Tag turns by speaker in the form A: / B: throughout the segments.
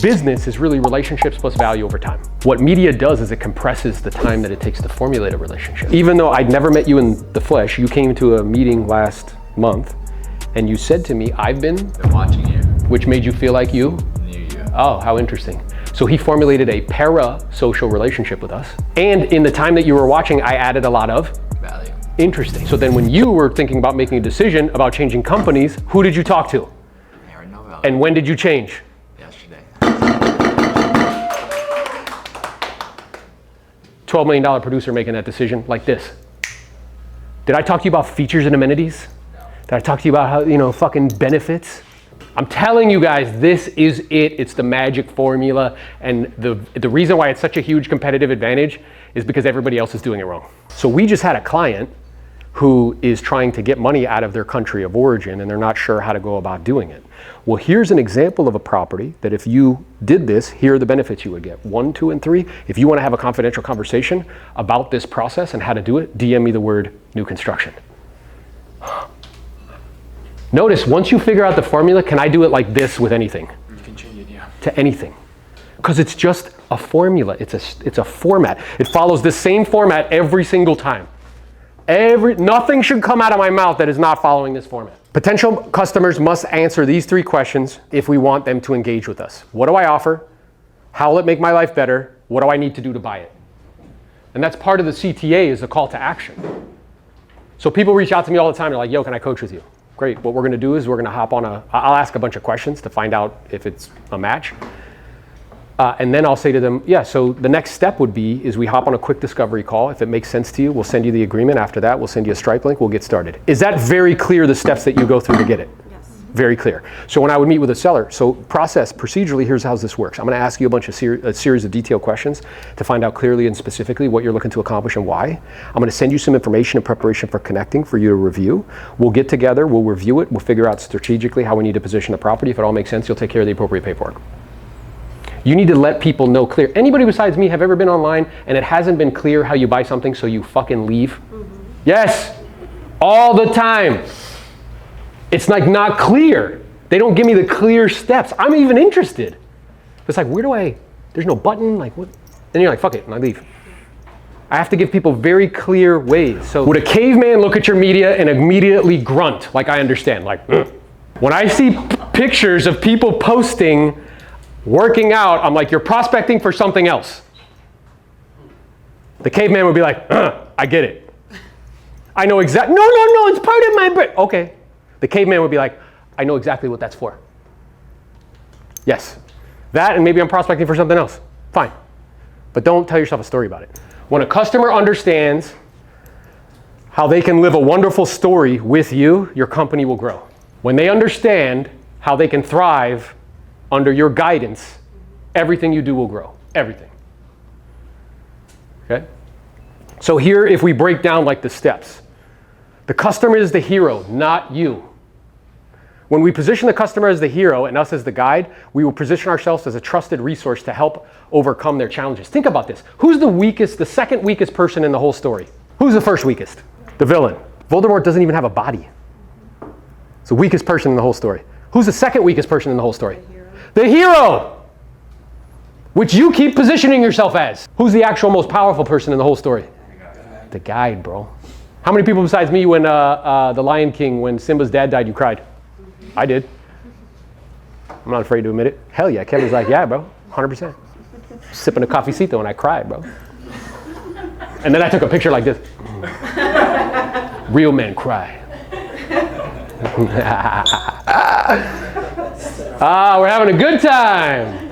A: Business is really relationships plus value over time. What media does is it compresses the time that it takes to formulate a relationship. Even though I'd never met you in the flesh, you came to a meeting last month and you said to me, I've been
B: watching you.
A: Which made you feel like you?
B: Knew you.
A: Oh, how interesting. So he formulated a para-social relationship with us. And in the time that you were watching, I added a lot of
B: value.
A: Interesting. So then when you were thinking about making a decision about changing companies, who did you talk to?
B: Novello.
A: And when did you change?
B: Yesterday.
A: $12 million producer making that decision like this. Did I talk to you about features and amenities? Did I talk to you about how, fucking benefits? I'm telling you guys, this is it. It's the magic formula. And the reason why it's such a huge competitive advantage is because everybody else is doing it wrong. So we just had a client who is trying to get money out of their country of origin and they're not sure how to go about doing it. Well, here's an example of a property that if you did this, here are the benefits you would get. 1, 2, and 3. If you want to have a confidential conversation about this process and how to do it, DM me the word new construction. Notice, once you figure out the formula, can I do it like this with anything?
B: You can change it, yeah.
A: To anything. Because it's just a formula. It's a format. It follows the same format every single time. Nothing should come out of my mouth that is not following this format. Potential customers must answer these 3 questions if we want them to engage with us. What do I offer? How will it make my life better? What do I need to do to buy it? And that's part of the CTA is the call to action. So people reach out to me all the time. They're like, yo, can I coach with you? Great. What we're going to do is we're going to hop on I'll ask a bunch of questions to find out if it's a match. And then I'll say to them, yeah, so the next step would be is we hop on a quick discovery call. If it makes sense to you, we'll send you the agreement. After that, we'll send you a Stripe link. We'll get started. Is that very clear, the steps that you go through to get it?
C: Yes.
A: Very clear. So when I would meet with a seller, so procedurally, here's how this works. I'm going to ask you a bunch of series of detailed questions to find out clearly and specifically what you're looking to accomplish and why. I'm going to send you some information in preparation for connecting for you to review. We'll get together. We'll review it. We'll figure out strategically how we need to position the property. If it all makes sense, you'll take care of the appropriate paperwork. You need to let people know clear. Anybody besides me have ever been online and it hasn't been clear how you buy something so you fucking leave? Mm-hmm. Yes, all the time. It's like not clear. They don't give me the clear steps. I'm even interested. It's like, there's no button, like what? Then you're like, fuck it, and I leave. I have to give people very clear ways. So would a caveman look at your media and immediately grunt, like I understand, like, When I see pictures of people posting working out, I'm like, you're prospecting for something else. The caveman would be like, I get it. I know exactly, no, it's part of my brain. Okay. The caveman would be like, I know exactly what that's for. Yes. That and maybe I'm prospecting for something else. Fine. But don't tell yourself a story about it. When a customer understands how they can live a wonderful story with you, your company will grow. When they understand how they can thrive under your guidance, everything you do will grow. Everything. Okay? So here, if we break down like the steps, the customer is the hero, not you. When we position the customer as the hero and us as the guide, we will position ourselves as a trusted resource to help overcome their challenges. Think about this. Who's the second weakest person in the whole story? Who's the first weakest? The villain. Voldemort doesn't even have a body. It's the weakest person in the whole story. Who's the second weakest person in the whole story? The hero, which you keep positioning yourself as. Who's the actual most powerful person in the whole story? The guide, bro. How many people besides me when The Lion King, when Simba's dad died, you cried? I did. I'm not afraid to admit it. Hell yeah, Kevin's like, yeah, bro, 100%. Sipping a cafecito and I cried, bro. And then I took a picture like this. Real men cry. We're having a good time.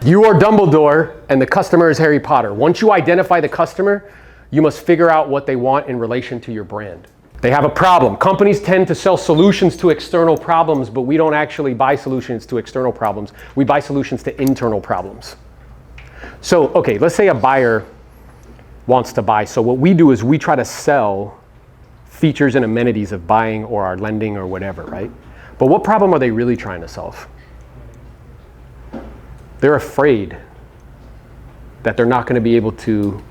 A: You are Dumbledore and the customer is Harry Potter. Once you identify the customer, you must figure out what they want in relation to your brand. They have a problem. Companies tend to sell solutions to external problems, but we don't actually buy solutions to external problems. We buy solutions to internal problems. So, okay, let's say a buyer wants to buy. So what we do is we try to sell features and amenities of buying or our lending or whatever, right? But what problem are they really trying to solve? They're afraid that they're not going to be able to,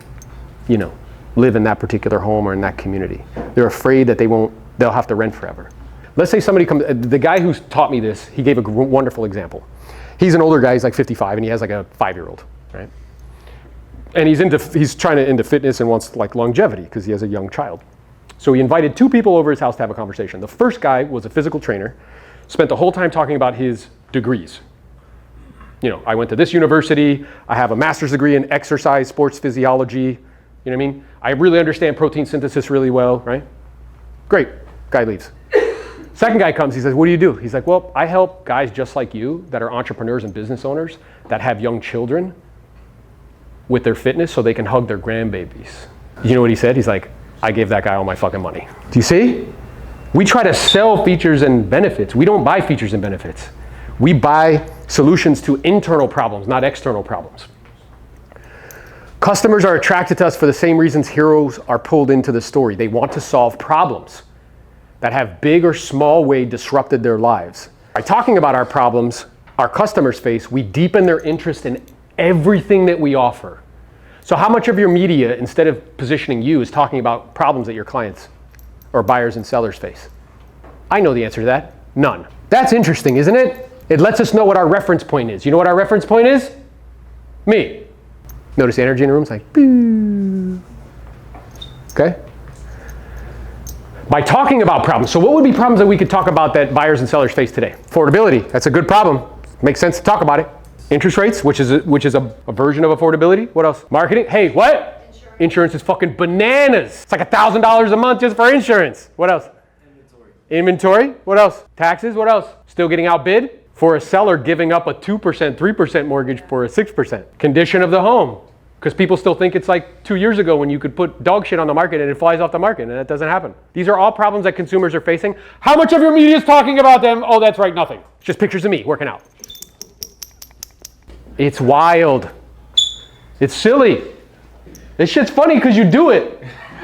A: live in that particular home or in that community. They're afraid that they'll have to rent forever. Let's say somebody comes, the guy who taught me this, he gave a wonderful example. He's an older guy, he's like 55, and he has like a 5-year-old, right? And he's trying to into fitness and wants like longevity because he has a young child. So he invited 2 people over his house to have a conversation. The first guy was a physical trainer, spent the whole time talking about his degrees. You know, I went to this university, I have a master's degree in exercise, sports physiology, you know what I mean? I really understand protein synthesis really well, right? Great, guy leaves. Second guy comes, he says, what do you do? He's like, well, I help guys just like you that are entrepreneurs and business owners that have young children with their fitness so they can hug their grandbabies. You know what he said? He's like, I gave that guy all my fucking money. Do you see? We try to sell features and benefits. We don't buy features and benefits. We buy solutions to internal problems, not external problems. Customers are attracted to us for the same reasons heroes are pulled into the story. They want to solve problems that have big or small way disrupted their lives. By talking about our problems our customers face, we deepen their interest in everything that we offer. So how much of your media, instead of positioning you, is talking about problems that your clients or buyers and sellers face? I know the answer to that. None. That's interesting, isn't it? It lets us know what our reference point is. You know what our reference point is? Me. Notice the energy in the room? It's like, boo. Okay? By talking about problems. So what would be problems that we could talk about that buyers and sellers face today? Affordability. That's a good problem. Makes sense to talk about it. Interest rates, which is a version of affordability. What else? Marketing. Hey, what? Insurance is fucking bananas. It's like $1,000 a month just for insurance. What else? Inventory. What else? Taxes. What else? Still getting outbid? For a seller, giving up a 2%, 3% mortgage for a 6%. Condition of the home. Because people still think it's like 2 years ago when you could put dog shit on the market and it flies off the market, and that doesn't happen. These are all problems that consumers are facing. How much of your media is talking about them? Oh, that's right, nothing. It's just pictures of me working out. It's wild. It's silly. This shit's funny because you do it.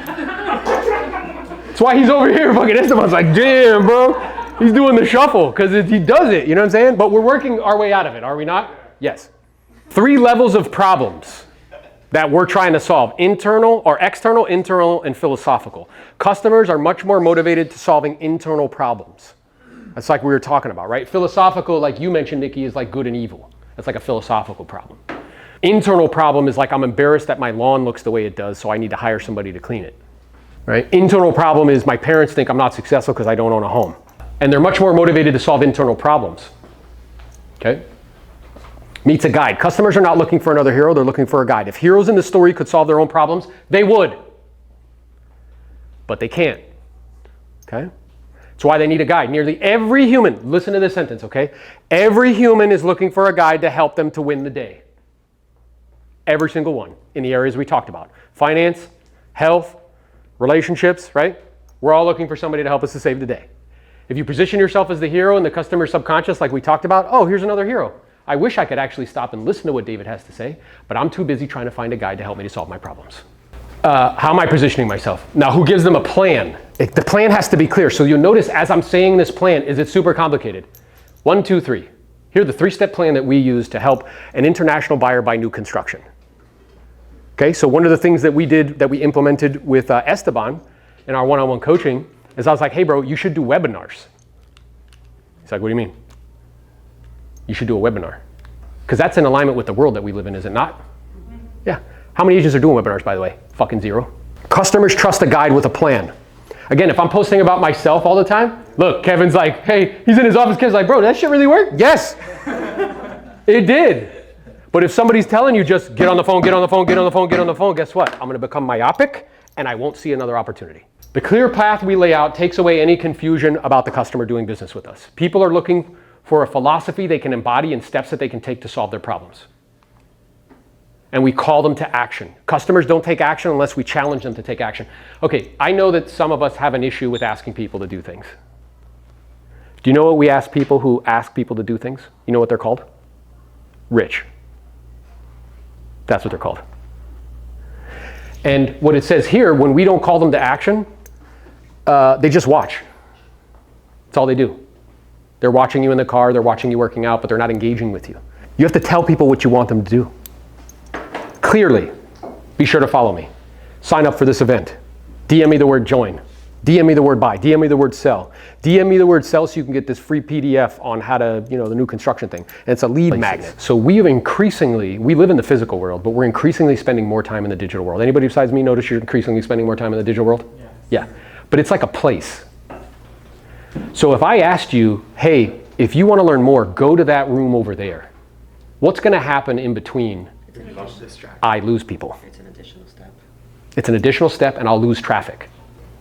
A: That's why he's over here fucking Esteban's like, damn, bro. He's doing the shuffle because he does it, you know what I'm saying? But we're working our way out of it, are we not? Yes. 3 levels of problems that we're trying to solve. Internal or external, internal, and philosophical. Customers are much more motivated to solving internal problems. That's like we were talking about, right? Philosophical, like you mentioned, Nikki, is like good and evil. That's like a philosophical problem. Internal problem is like I'm embarrassed that my lawn looks the way it does, so I need to hire somebody to clean it, right? Internal problem is my parents think I'm not successful because I don't own a home. And they're much more motivated to solve internal problems, okay? Meets a guide. Customers are not looking for another hero, they're looking for a guide. If heroes in the story could solve their own problems, they would. But they can't, okay? That's why they need a guide. Nearly every human, listen to this sentence, okay? Every human is looking for a guide to help them to win the day. Every single one in the areas we talked about. Finance, health, relationships, right? We're all looking for somebody to help us to save the day. If you position yourself as the hero in the customer subconscious like we talked about, oh, here's another hero. I wish I could actually stop and listen to what David has to say, but I'm too busy trying to find a guide to help me to solve my problems. How am I positioning myself? Now, who gives them a plan? The plan has to be clear. So you'll notice as I'm saying this plan, is it super complicated? 1, 2, 3. Here's the 3-step plan that we use to help an international buyer buy new construction. Okay, so one of the things that we did, that we implemented with Esteban in our one-on-one coaching is I was like, hey bro, you should do webinars. He's like, what do you mean? You should do a webinar. Because that's in alignment with the world that we live in, is it not? Mm-hmm. Yeah. How many agents are doing webinars, by the way? Fucking 0. Customers trust a guide with a plan. Again, if I'm posting about myself all the time, look, Kevin's like, hey, he's in his office, Kevin's like, bro, that shit really work? Yes, it did. But if somebody's telling you just get on the phone, get on the phone, get on the phone, get on the phone, guess what? I'm gonna become myopic and I won't see another opportunity. The clear path we lay out takes away any confusion about the customer doing business with us. People are looking for a philosophy they can embody and steps that they can take to solve their problems. And we call them to action. Customers don't take action unless we challenge them to take action. Okay, I know that some of us have an issue with asking people to do things. Do you know what we ask people who ask people to do things? You know what they're called? Rich. That's what they're called. And what it says here, when we don't call them to action, they just watch. That's all they do. They're watching you in the car, they're watching you working out, but they're not engaging with you. You have to tell people what you want them to do. Clearly, be sure to follow me. Sign up for this event. DM me the word join. DM me the word buy, DM me the word sell. DM me the word sell so you can get this free PDF on how to, the new construction thing. And it's a lead magnet. So we live in the physical world, but we're increasingly spending more time in the digital world. Anybody besides me notice you're increasingly spending more time in the digital world? Yeah. But it's like a place. So if I asked you, hey, if you want to learn more, go to that room over there. What's going to happen in between? I lose people.
C: It's an additional step.
A: It's an additional step and I'll lose traffic.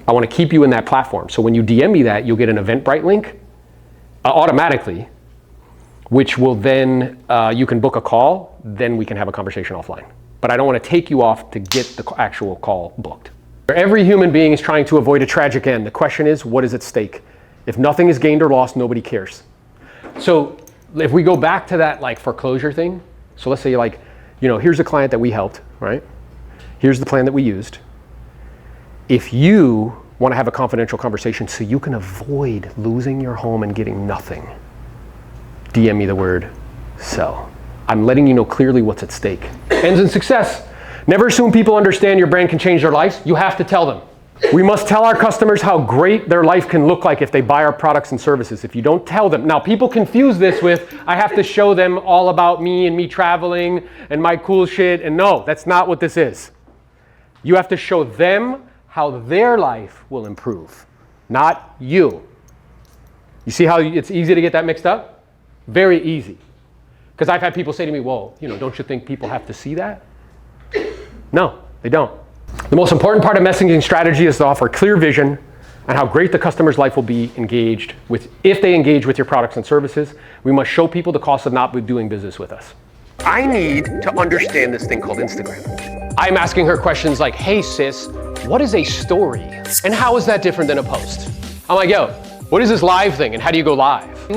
A: I want to keep you in that platform. So when you DM me that, you'll get an Eventbrite link automatically, which will then, you can book a call, then we can have a conversation offline. But I don't want to take you off to get the actual call booked. Every human being is trying to avoid a tragic end. The question is, what is at stake? If nothing is gained or lost, nobody cares. So if we go back to that like foreclosure thing, so let's say here's a client that we helped, right? Here's the plan that we used. If you want to have a confidential conversation so you can avoid losing your home and getting nothing, DM me the word sell. I'm letting you know clearly what's at stake. Ends in success. Never assume people understand your brand can change their lives. You have to tell them. We must tell our customers how great their life can look like if they buy our products and services. If you don't tell them, now people confuse this with, I have to show them all about me and me traveling and my cool shit. And no, that's not what this is. You have to show them how their life will improve, not you. You see how it's easy to get that mixed up? Very easy. Because I've had people say to me, well, don't you think people have to see that? No, they don't. The most important part of messaging strategy is to offer clear vision on how great the customer's life will be if they engage with your products and services. We must show people the cost of not doing business with us. I need to understand this thing called Instagram. I'm asking her questions like, hey sis, what is a story? And how is that different than a post? I'm like, yo, what is this live thing and how do you go live?